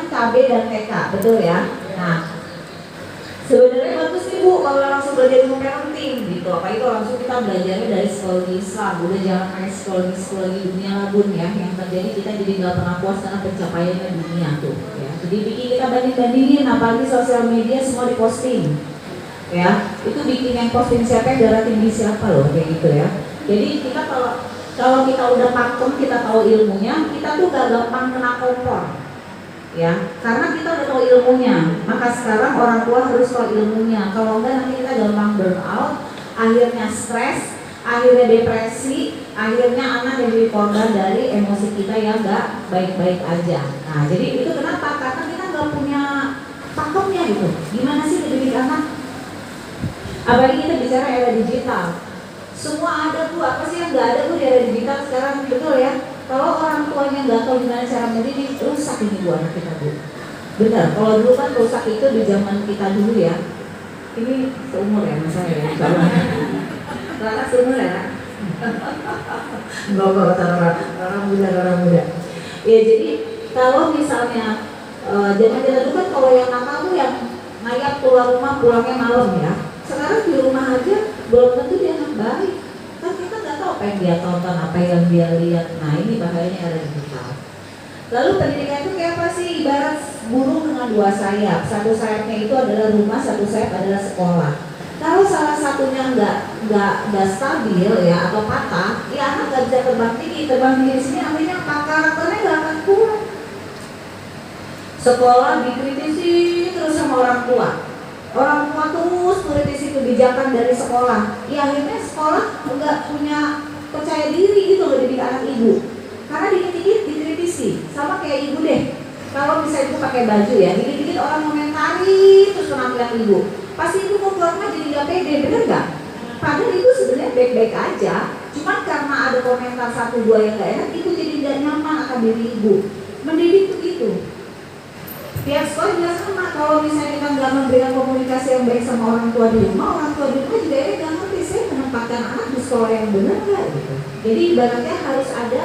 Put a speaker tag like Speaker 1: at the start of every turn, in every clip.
Speaker 1: KB dan TK, betul ya? Nah, sebenarnya bagus nih Bu kalau langsung belajar ilmu parenting gitu. Apalagi kalau langsung kita belajarnya dari psikologi Islam. Udah jangan kayak psikologi dunia lah Bun ya. Yang terjadi kita jadi nggak pernah puas karena pencapaiannya dunia tuh ya. Jadi bikin kita banding-bandingin, apalagi sosial media semua diposting ya. Itu bikin yang posting siapa, yang darah tinggi siapa loh, kayak gitu ya. Jadi kita kalau kita udah pakem, kita tahu ilmunya, kita tuh gak gampang kena kompor ya, karena kita udah tahu ilmunya. Maka sekarang orang tua harus tahu ilmunya. Kalau enggak nanti kita gampang burn out, akhirnya stres, akhirnya depresi, akhirnya anak jadi korban dari emosi kita yang gak baik-baik aja. Nah jadi itu kenapa? Karena kita gak punya pakemnya gitu. Gimana sih mendidik anak? Apalagi kita bicara era digital, semua ada Bu, apa sih yang gak ada Bu di era digital sekarang, betul ya? Kalau orang tuanya nggak tahu gimana cara mendidik, rusak ini Bu anak kita Bu. Benar, kalau dulu kan rusak itu di zaman kita dulu ya. Ini seumur ya mas saya ya. Rara seumur ya? Enggak, orang muda. Ya jadi kalau misalnya zaman kita dulu kan kalau yang nakal tuh yang ngayap keluar rumah pulangnya malam ya. Sekarang di rumah aja belum tentu dia anak baik. Kan kita nggak tahu apa yang dia tonton, apa yang dia lihat. Nah ini bahayanya era digital. Lalu pendidikan itu kayak apa sih? Ibarat burung dengan dua sayap. Satu sayapnya itu adalah rumah, satu sayap adalah sekolah. Kalau salah satunya nggak stabil ya atau patah, ya anak nggak bisa terbang tinggi. Terbang tinggi di sini artinya apa? Karakternya nggak akan kuat. Sekolah dikritisi terus sama orang tua. Orang tua terus kritisi kebijakan dari sekolah. Ya akhirnya sekolah nggak punya percaya diri gitu loh didik anak ibu. Karena dikit-dikit dikritisi. Sama kayak ibu deh. Kalau misalnya ibu pakai baju ya, dikit-dikit orang komentari terus penampilan ibu. Pasti ibu mau keluar rumah jadi nggak pede, bener nggak? Padahal itu sebenarnya baik-baik aja. Cuman karena ada komentar satu dua yang nggak enak, itu jadi nggak nyaman akan diri ibu. Mendidik begitu. Pihak sekolah juga sama, kalau misalnya kita nggak memberikan komunikasi yang baik sama orang tua di rumah, orang tua di rumah juga nggak ngerti saya menempatkan anak di sekolah yang benar nggak gitu. Jadi ibaratnya harus ada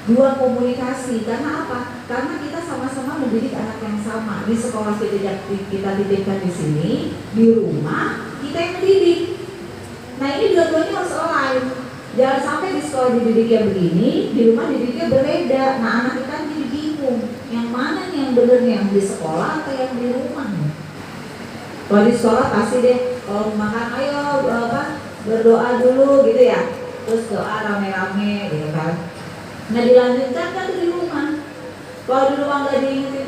Speaker 1: dua komunikasi. Karena apa? Karena kita sama-sama mendidik anak yang sama. Di sekolah kita didikkan di sini, di rumah kita yang mendidik. Nah ini dua-duanya harus align. Jangan sampai di sekolah dididiknya begini, di rumah dididiknya berbeda. Nah anak kita jadi bingung. Yang mana nih yang benernya, yang di sekolah atau yang di rumah? Kalau di sekolah pasti deh, kalau makan ayo berdoa dulu gitu ya. Terus doa rame-rame gitu kan. Nah dilanjutkan kan di rumah. Kalau di rumah nggak diingetin